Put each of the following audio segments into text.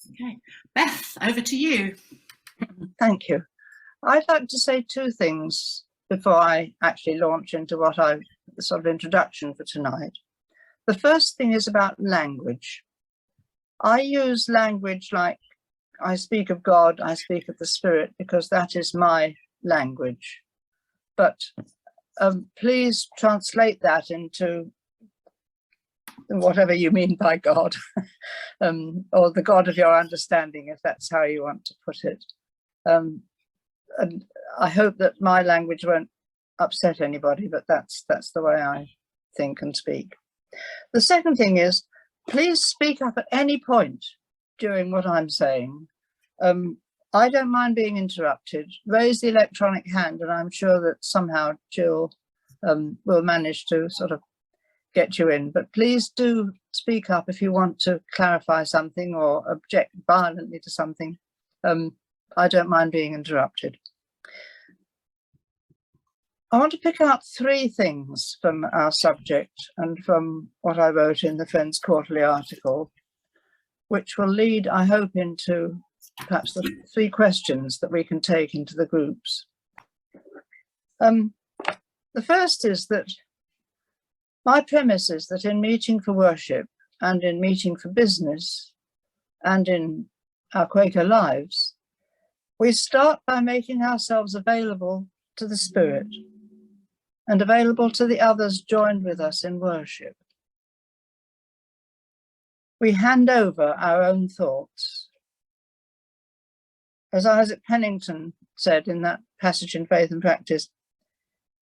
Okay, Beth, over to you. Thank you. I'd like to say two things before I actually launch into the sort of introduction for tonight. The first thing is about language. I use language like I speak of God, I speak of the Spirit, because that is my language. But please translate that into whatever you mean by God, or the God of your understanding, if that's how you want to put it. And I hope that my language won't upset anybody, but that's the way I think and speak. The second thing is, please speak up at any point during what I'm saying. I don't mind being interrupted. Raise the electronic hand, and I'm sure that somehow Jill will manage to sort of get you in. But please do speak up if you want to clarify something or object violently to something. I don't mind being interrupted. I want to pick out three things from our subject and from what I wrote in the Friends Quarterly article, which will lead, I hope, into perhaps the three questions that we can take into the groups. The first is that my premise is that in meeting for worship and in meeting for business and in our Quaker lives, we start by making ourselves available to the Spirit and available to the others joined with us in worship. We hand over our own thoughts. As Isaac Pennington said in that passage in Faith and Practice,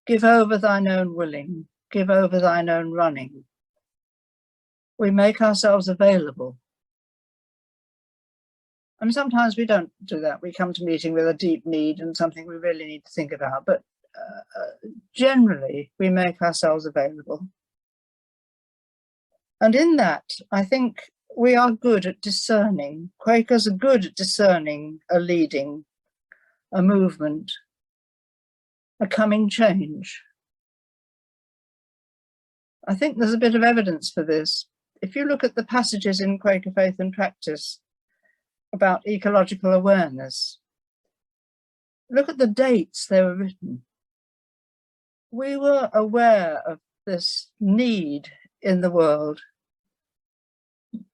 give over thine own willing, give over thine own running. We make ourselves available. I mean, sometimes we don't do that. We come to meeting with a deep need and something we really need to think about, but generally we make ourselves available. And in that, I think we are good at discerning. Quakers are good at discerning a leading, a movement, a coming change. I think there's a bit of evidence for this. If you look at the passages in Quaker Faith and Practice about ecological awareness, look at the dates they were written. We were aware of this need in the world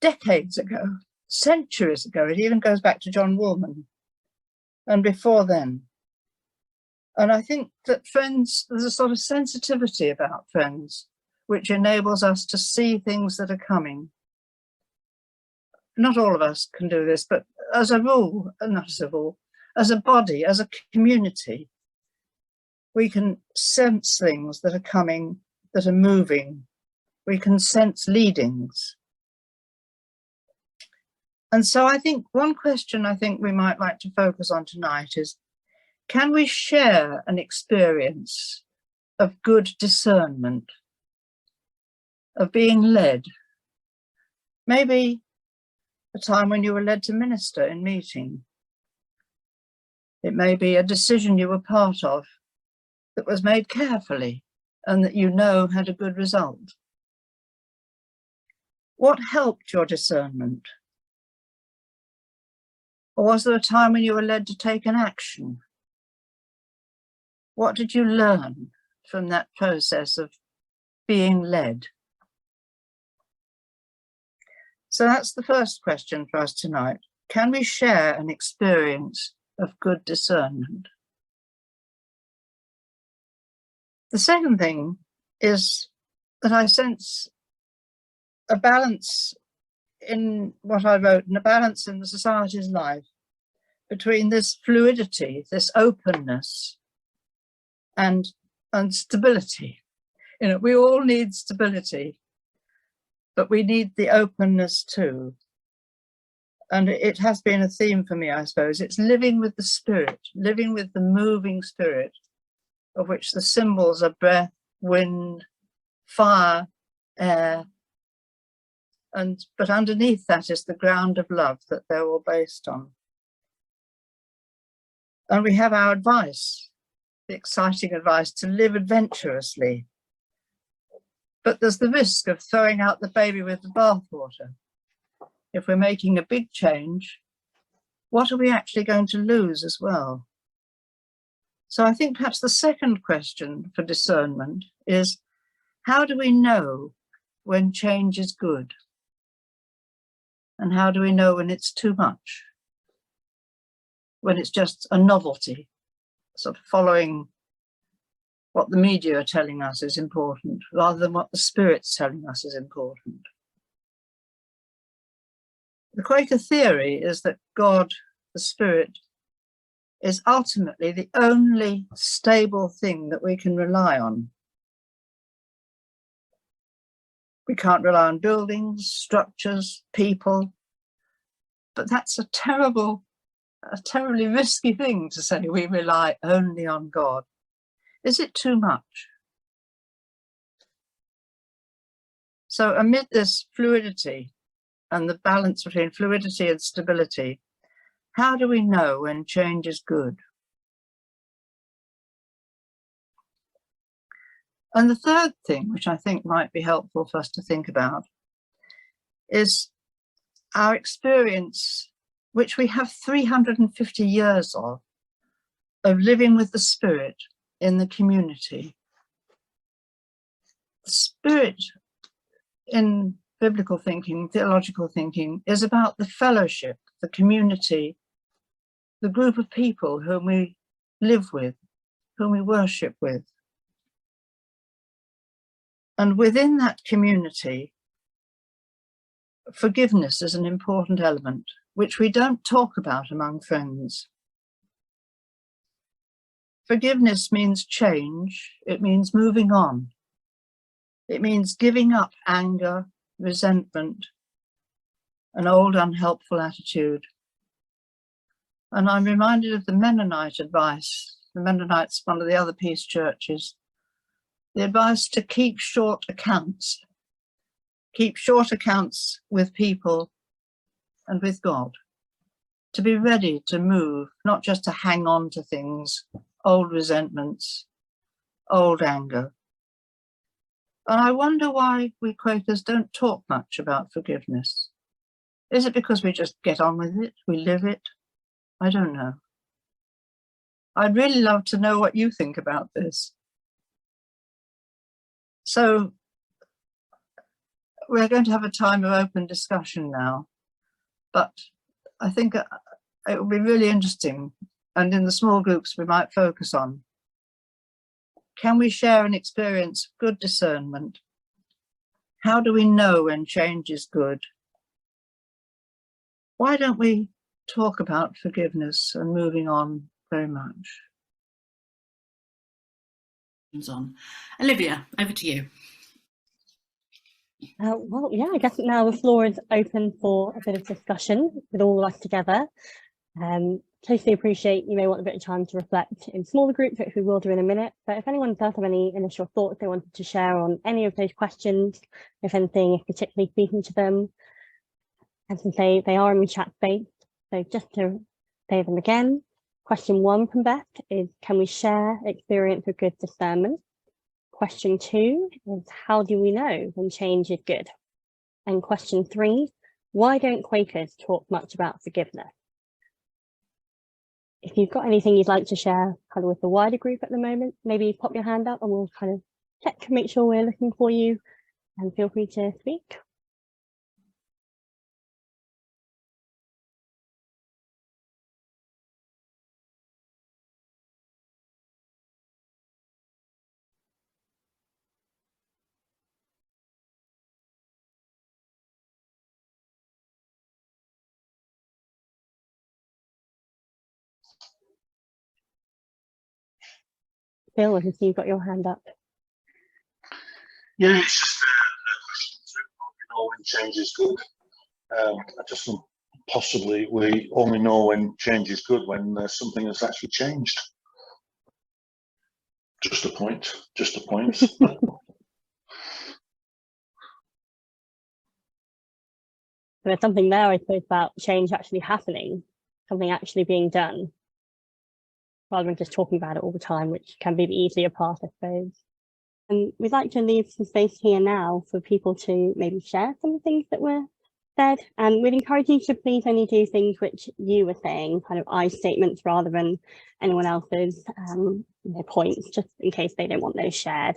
decades ago, centuries ago. It even goes back to John Woolman and before then. And I think that Friends, there's a sort of sensitivity about Friends, which enables us to see things that are coming. Not all of us can do this, but as a rule, not as a rule, as a body, as a community, we can sense things that are coming, that are moving. We can sense leadings. And so I think one question I think we might like to focus on tonight is, can we share an experience of good discernment, of being led? Maybe a time when you were led to minister in meeting. It may be a decision you were part of that was made carefully and that you know had a good result. What helped your discernment? Or was there a time when you were led to take an action? What did you learn from that process of being led? So that's the first question for us tonight. Can we share an experience of good discernment? The second thing is that I sense a balance in what I wrote and a balance in the society's life between this fluidity, this openness and stability. You know, we all need stability, but we need the openness too. And it has been a theme for me, I suppose. It's living with the Spirit, living with the moving Spirit, of which the symbols are breath, wind, fire, air. But underneath that is the ground of love that they're all based on. And we have our advice, the exciting advice to live adventurously. But there's the risk of throwing out the baby with the bathwater. if we're making a big change, what are we actually going to lose as well? So I think perhaps the second question for discernment is, how do we know when change is good? And how do we know when it's too much? When it's just a novelty, sort of following what the media are telling us is important, rather than what the Spirit's telling us is important. The Quaker theory is that God, the Spirit, is ultimately the only stable thing that we can rely on. We can't rely on buildings, structures, people, but that's a terribly risky thing to say we rely only on God. Is it too much? So amid this fluidity and the balance between fluidity and stability, how do we know when change is good? And the third thing, which I think might be helpful for us to think about, is our experience, which we have 350 years of living with the Spirit in the community. The Spirit in biblical thinking, theological thinking, is about the fellowship, the community, the group of people whom we live with, whom we worship with. And within that community, forgiveness is an important element, which we don't talk about among friends. Forgiveness means change. It means moving on. It means giving up anger, resentment, an old unhelpful attitude. And I'm reminded of the Mennonite advice. The Mennonites, one of the other peace churches, the advice to keep short accounts. Keep short accounts with people and with God. To be ready to move, not just to hang on to things, old resentments, old anger. And I wonder why we Quakers don't talk much about forgiveness. Is it because we just get on with it? We live it? I don't know. I'd really love to know what you think about this. So we're going to have a time of open discussion now, but I think it will be really interesting, and in the small groups we might focus on, can we share an experience of good discernment? How do we know when change is good? Why don't we talk about forgiveness and moving on very much? On. Olivia, over to you. Well, yeah, I guess now the floor is open for a bit of discussion with all of us together. Totally appreciate you may want a bit of time to reflect in smaller groups, which we will do in a minute. But if anyone does have any initial thoughts they wanted to share on any of those questions, if anything is particularly speaking to them, as I say, they are in the chat space. So just to say them again, question 1 from Beth is, can we share experience of good discernment? Question 2 is, how do we know when change is good? And question 3, why don't Quakers talk much about forgiveness? If you've got anything you'd like to share kind of with the wider group at the moment, maybe pop your hand up and we'll kind of check, make sure we're looking for you, and feel free to speak. Phil, I can see you've got your hand up. Yeah, it's just a question through when change is good. I just think possibly we only know when change is good when something has actually changed. Just a point, just a point. There's something there, I suppose, about change actually happening, something actually being done, rather than just talking about it all the time, which can be the easier part, I suppose. And we'd like to leave some space here now for people to maybe share some of the things that we're said, and we'd encourage you to please only do things which you were saying, kind of I statements rather than anyone else's points, just in case they don't want those shared.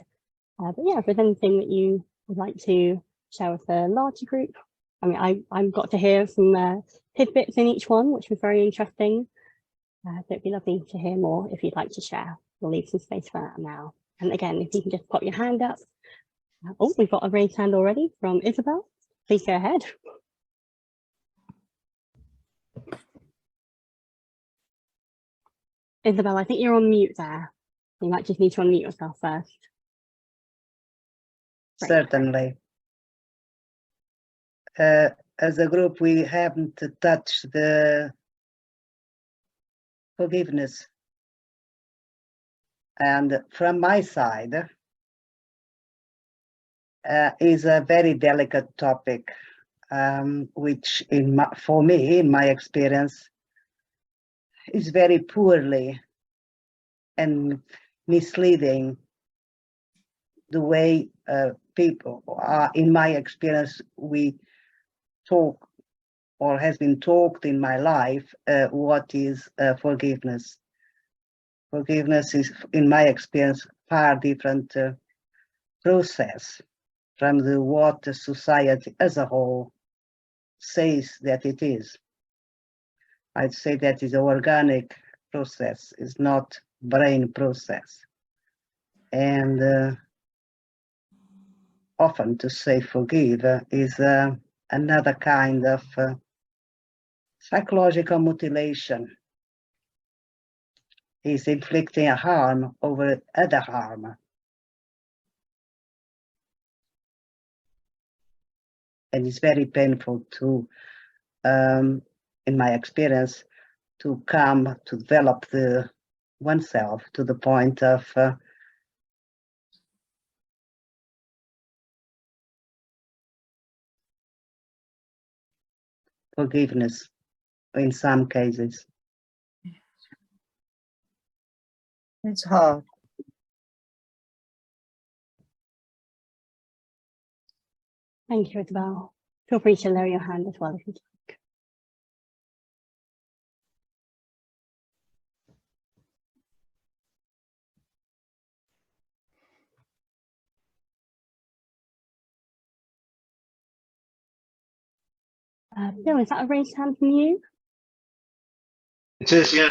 But yeah, if there's anything that you would like to share with the larger group, I mean, I got to hear some tidbits in each one, which was very interesting. So it'd be lovely to hear more if you'd like to share. We'll leave some space for that now. And again, if you can just pop your hand up. Oh, we've got a raised hand already from Isabel. Please go ahead. Isabel, I think you're on mute there. You might just need to unmute yourself first. Great. Certainly. As a group, we haven't touched the forgiveness. And from my side, is a very delicate topic, which for me, in my experience, is very poorly and misleading the way people are, in my experience, we talk or has been talked in my life, what is forgiveness. Forgiveness is, in my experience, far different process from what the society as a whole says that it is. I'd say that is an organic process, it's not brain process. And often to say forgive is another kind of psychological mutilation. Is inflicting a harm over other harm. And it's very painful to, in my experience, to come to develop oneself to the point of forgiveness in some cases. It's hard. Thank you, Isabel. Feel free to lower your hand as well if you'd like. Bill, is that a raised hand from you? It is, yeah.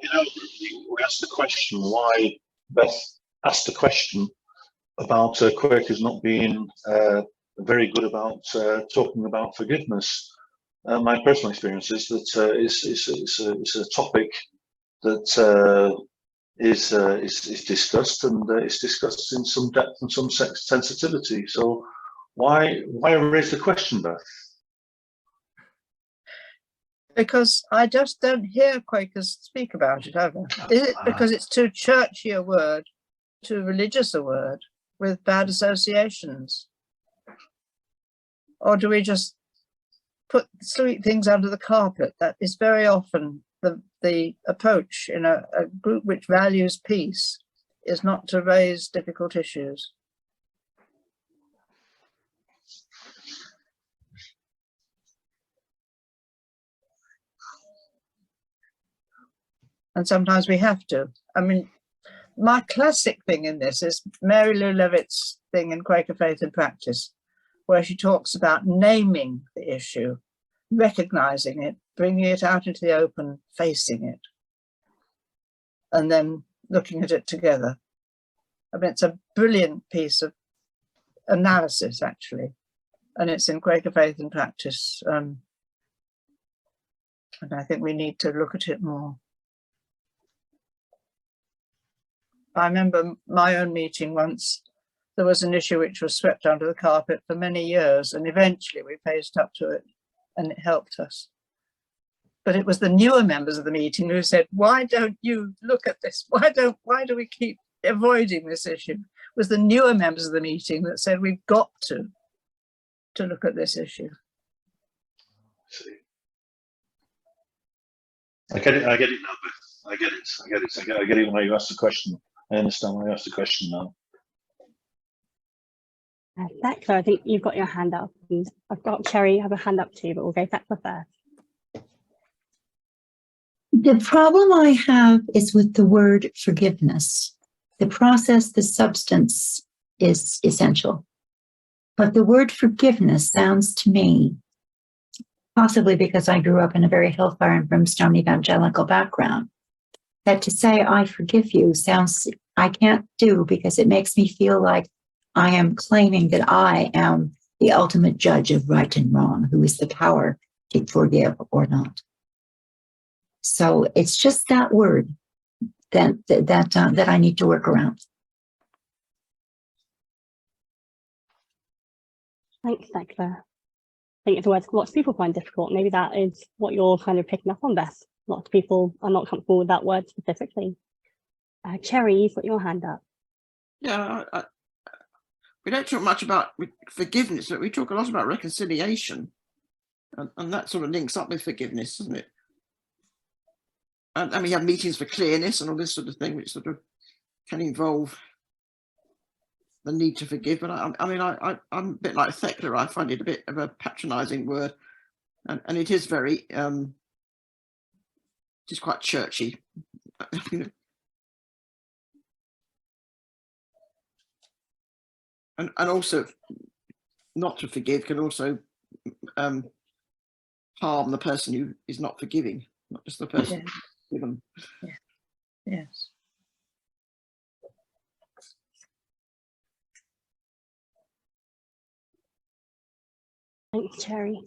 We asked the question why Beth asked the question about Quakers not being very good about talking about forgiveness. My personal experience is that it's a topic that is discussed, and it's discussed in some depth and some sensitivity. So why raise the question, Beth? Because I just don't hear Quakers speak about it ever. Is it because it's too churchy a word, too religious a word, with bad associations? Or do we just sweep things under the carpet? That is very often the approach in a group which values peace, is not to raise difficult issues. And sometimes we have to. I mean, my classic thing in this is Mary Lou Levitt's thing in Quaker Faith and Practice, where she talks about naming the issue, recognizing it, bringing it out into the open, facing it, and then looking at it together. I mean, it's a brilliant piece of analysis, actually, and it's in Quaker Faith and Practice. And I think we need to look at it more. I remember my own meeting once, there was an issue which was swept under the carpet for many years, and eventually we faced up to it and it helped us. But it was the newer members of the meeting who said, why don't you look at this? Why do we keep avoiding this issue? It was the newer members of the meeting that said, we've got to look at this issue. I get it now, Beth. I get it when you asked the question. I understand why you asked the question now. Thecla, I think you've got your hand up, and I've got Cherry have a hand up too, but we'll go Thecla first. The problem I have is with the word forgiveness. The process, the substance is essential. But the word forgiveness sounds to me, possibly because I grew up in a very hellfire and brimstone evangelical background, that to say I forgive you sounds, I can't do, because it makes me feel like I am claiming that I am the ultimate judge of right and wrong, who is the power to forgive or not. So it's just that word that I need to work around. Thanks, Thecla. I think it's a word lots of people find difficult. Maybe that is what you're kind of picking up on, Beth. Lots of people are not comfortable with that word specifically. Cherry, you've got your hand up. Yeah, we don't talk much about forgiveness, but we talk a lot about reconciliation, and that sort of links up with forgiveness, doesn't it? And we have meetings for clearness and all this sort of thing, which sort of can involve the need to forgive. But I'm a bit like Thecla. I find it a bit of a patronising word, and it is very, just quite churchy. And also, not to forgive can also harm the person who is not forgiving, not just the person given. Yeah. Yes. Thanks, Cherry.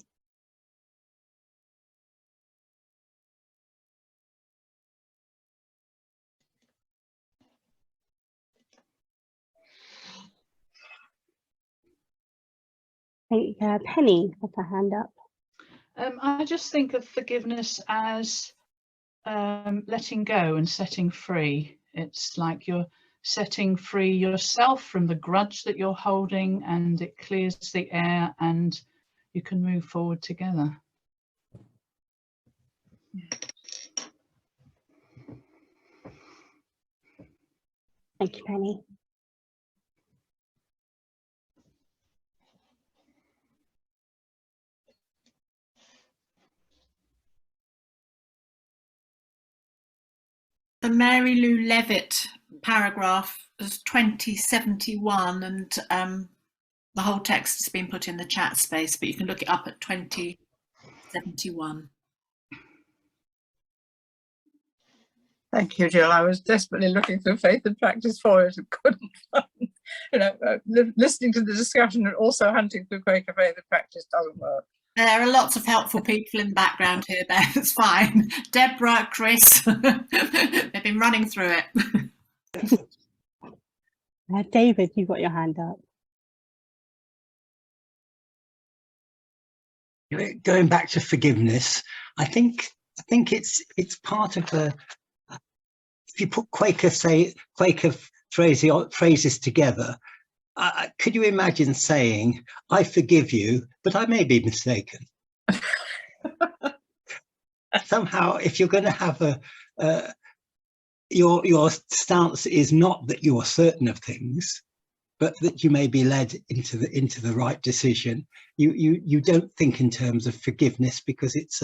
I think Penny has her hand up. I just think of forgiveness as letting go and setting free. It's like you're setting free yourself from the grudge that you're holding, and it clears the air and you can move forward together. Thank you, Penny. The Mary Lou Levitt paragraph is 2071, and the whole text has been put in the chat space, but you can look it up at 2071. Thank you, Jill. I was desperately looking through Faith and Practice for it and couldn't find, listening to the discussion and also hunting through Quaker Faith and Practice doesn't work. There are lots of helpful people in the background here, Beth. It's fine. Deborah, Chris, they've been running through it. David, you've got your hand up. Going back to forgiveness, I think it's part of the. If you put Quaker phrases together, could you imagine saying, "I forgive you, but I may be mistaken"? Somehow, if you're going to have your stance is not that you are certain of things, but that you may be led into the right decision. You don't think in terms of forgiveness, because it's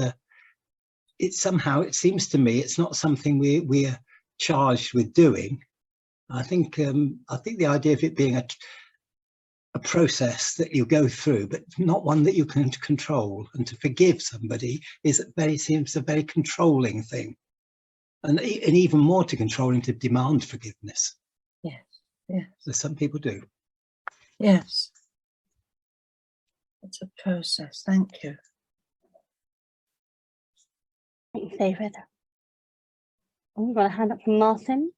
somehow, it seems to me, it's not something we're charged with doing. I think the idea of it being a process that you go through, but not one that you can control. And to forgive somebody seems a very controlling thing, and even more to controlling to demand forgiveness. Yes. Yes. So some people do. Yes. It's a process. Thank you. Thanks, David. Oh, we've got a hand up from Martin.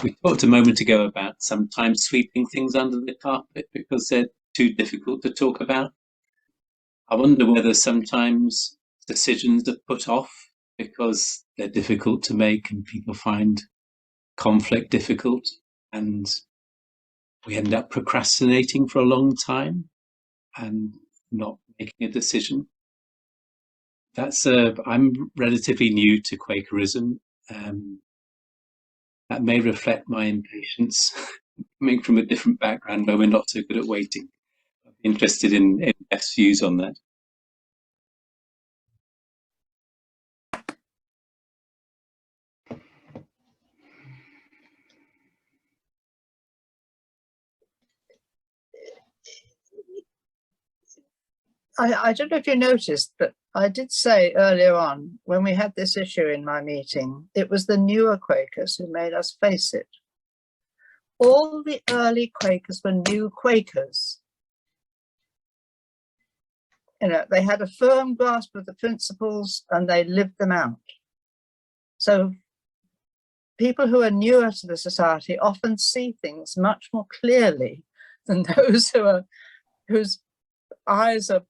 We talked a moment ago about sometimes sweeping things under the carpet because they're too difficult to talk about. I wonder whether sometimes decisions are put off because they're difficult to make and people find conflict difficult, and we end up procrastinating for a long time and not making a decision. I'm relatively new to Quakerism, That may reflect my impatience, coming from a different background where we're not so good at waiting. I'd be interested in Beth's views on that. I don't know if you noticed, but I did say earlier on, when we had this issue in my meeting, it was the newer Quakers who made us face it. All the early Quakers were new Quakers. You know, they had a firm grasp of the principles and they lived them out. So people who are newer to the society often see things much more clearly than those whose eyes are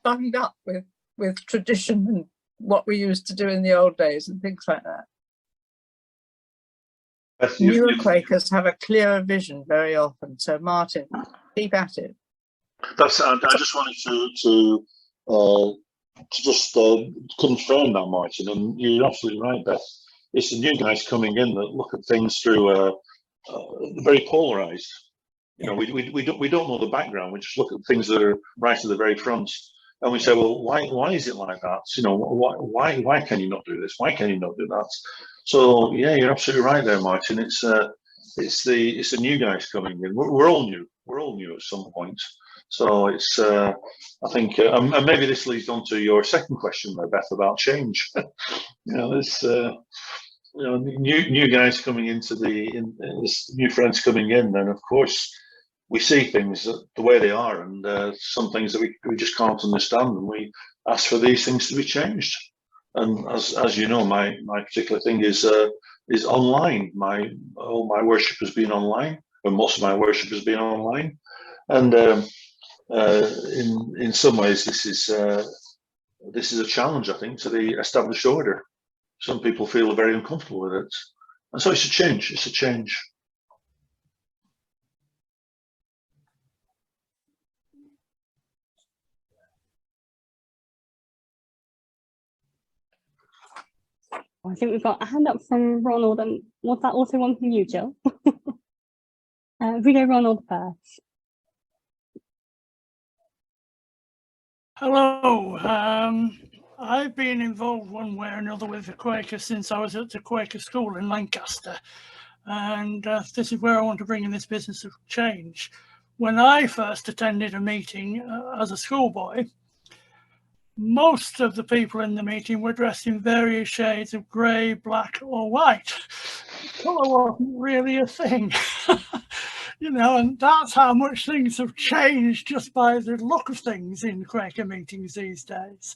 bunged up with tradition and what we used to do in the old days and things like that. Newer Quakers have a clearer vision very often. So Martin, keep at it. I just wanted to just confirm that, Martin, and you're absolutely right, Beth. It's the new guys coming in that look at things through very polarized. You know, we don't know the background. We just look at things that are right to the very front, and we say, well, why is it like that? You know, why can you not do this? Why can you not do that? So yeah, you're absolutely right there, Martin. It's the new guys coming in. We're all new. We're all new at some point. So it's I think, and maybe this leads on to your second question there, Beth, about change. You know, there's you know, new guys coming into new friends coming in, then of course we see things the way they are, and some things that we just can't understand, and we ask for these things to be changed. And as you know, my particular thing is online. All my worship has been online, or most of my worship has been online, and in some ways this is a challenge, I think, to the established order. Some people feel very uncomfortable with it, and so it's a change. It's a change. I think we've got a hand up from Ronald, and was that also one from you, Jill? If we go Ronald first. Hello. I've been involved one way or another with the Quakers since I was at the Quaker school in Lancaster, and this is where I want to bring in this business of change. When I first attended a meeting as a schoolboy, most of the people in the meeting were dressed in various shades of grey, black or white. Colour wasn't really a thing. You know, and that's how much things have changed just by the look of things in Quaker meetings these days.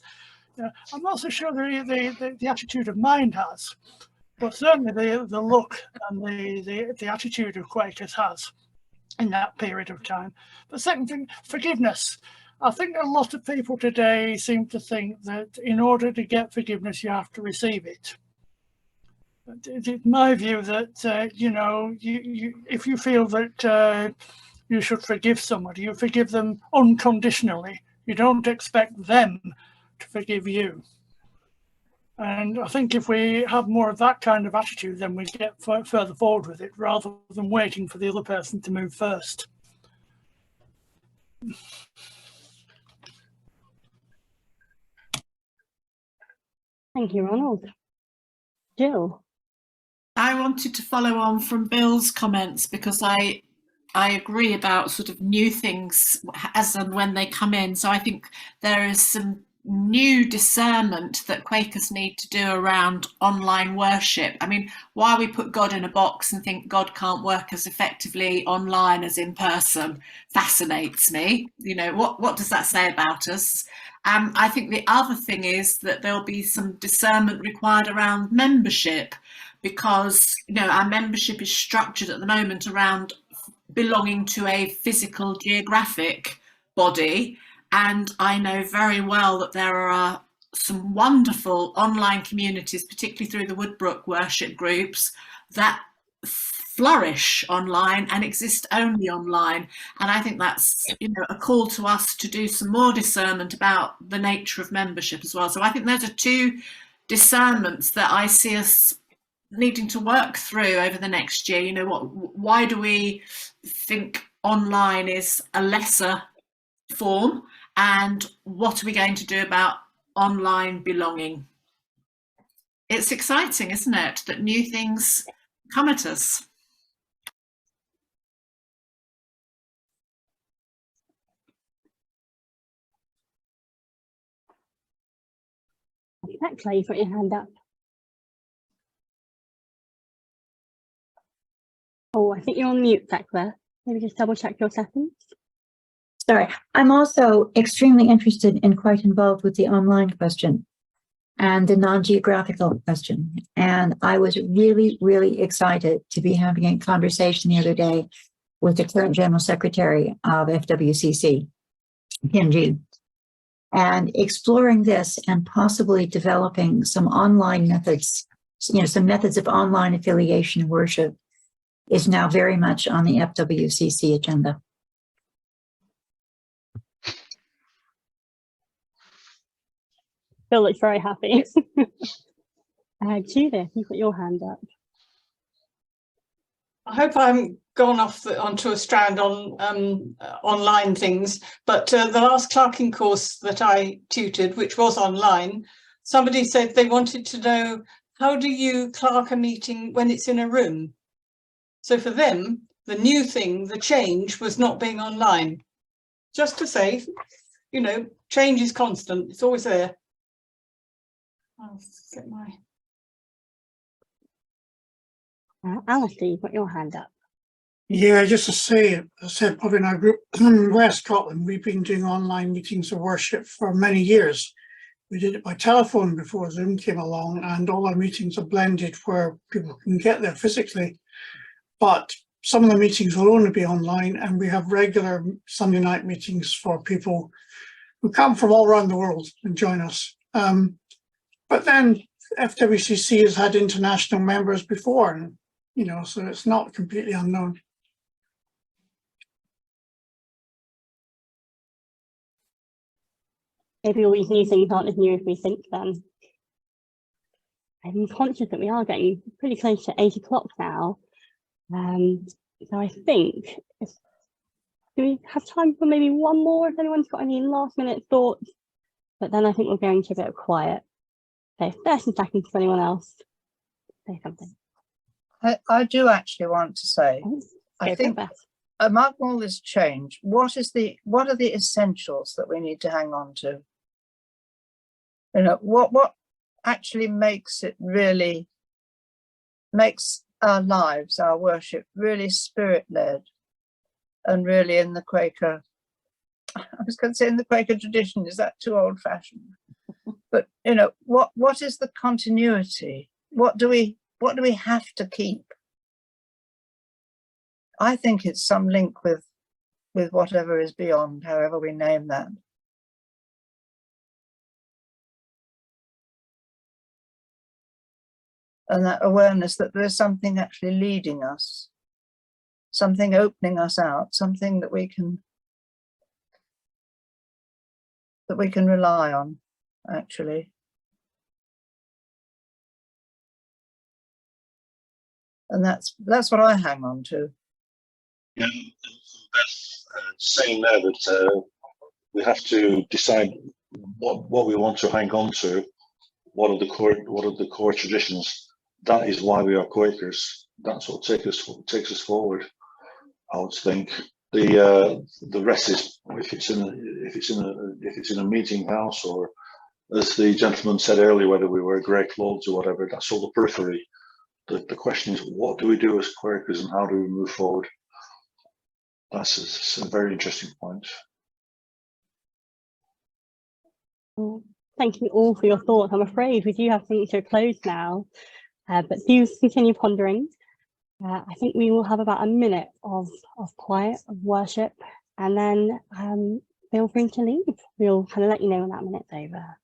I'm not so sure the attitude of mind has, but certainly the look and the attitude of Quakers has in that period of time. The second thing, forgiveness. I think a lot of people today seem to think that in order to get forgiveness, you have to receive it. It's my view that, you know, if you feel that you should forgive somebody, you forgive them unconditionally. You don't expect them to forgive you. And I think if we have more of that kind of attitude, then we get further forward with it rather than waiting for the other person to move first. Thank you, Ronald. Jill. I wanted to follow on from Bill's comments because I agree about sort of new things as and when they come in. So I think there is some new discernment that Quakers need to do around online worship. I mean, why we put God in a box and think God can't work as effectively online as in person fascinates me. You know, what does that say about us? I think the other thing is that there'll be some discernment required around membership, because, you know, our membership is structured at the moment around belonging to a physical geographic body. And I know very well that there are some wonderful online communities, particularly through the Woodbrook worship groups, that flourish online and exist only online. And I think that's, you know, a call to us to do some more discernment about the nature of membership as well. So I think those are two discernments that I see us needing to work through over the next year. You know, why do we think online is a lesser form, and what are we going to do about online belonging? It's exciting, isn't it, that new things come at us? Thecla, you've got your hand up. Oh, I think you're on mute, Thecla. Maybe just double check your settings. Sorry, I'm also extremely interested and quite involved with the online question and the non-geographical question. And I was really, really excited to be having a conversation the other day with the current General Secretary of FWCC, PNG, and exploring this and possibly developing some online methods, you know, some methods of online affiliation worship is now very much on the FWCC agenda. Phil looks very happy. Judith, you've got your hand up. I hope I haven't gone off onto a strand on online things, but the last clerking course that I tutored, which was online, somebody said they wanted to know, how do you clerk a meeting when it's in a room? So for them, the new thing, the change, was not being online. Just to say, you know, change is constant. It's always there. I'll get my... Alistair, you've got your hand up. Yeah, just to say, as I said, probably in our group in West Scotland, we've been doing online meetings of worship for many years. We did it by telephone before Zoom came along, and all our meetings are blended where people can get there physically. But some of the meetings will only be online, and we have regular Sunday night meetings for people who come from all around the world and join us. But then FWCC has had international members before, and you know, so it's not completely unknown. Maybe all these new things aren't as new as we think then. I'm conscious that we are getting pretty close to 8 o'clock now. So I think, do we have time for maybe one more if anyone's got any last minute thoughts? But then I think we're going to a bit of quiet. So 30 seconds for anyone else. Say something. I do actually want to say, I think among all this change, what are the essentials that we need to hang on to? You know, what actually makes it really, makes our lives, our worship really spirit-led and really in the Quaker, I was going to say in the Quaker tradition, is that too old-fashioned? But you know, what is the continuity? What do we have to keep? I think it's some link with whatever is beyond, however we name that. And that awareness that there is something actually leading us, something opening us out, something that we can rely on, actually. And that's what I hang on to. Yeah, Beth saying there that we have to decide what we want to hang on to. What are the core traditions? That is why we are Quakers. That's what takes us forward. I would think the rest is if it's in a meeting house, or as the gentleman said earlier, whether we wear grey clothes or whatever, that's all the periphery. The question is, what do we do as Quakers and how do we move forward? That's a very interesting point. Well, thank you all for your thoughts. I'm afraid we do have to to a close now, but do continue pondering. I think we will have about a minute of quiet, of worship, and then feel free to leave. We'll kind of let you know when that minute's over.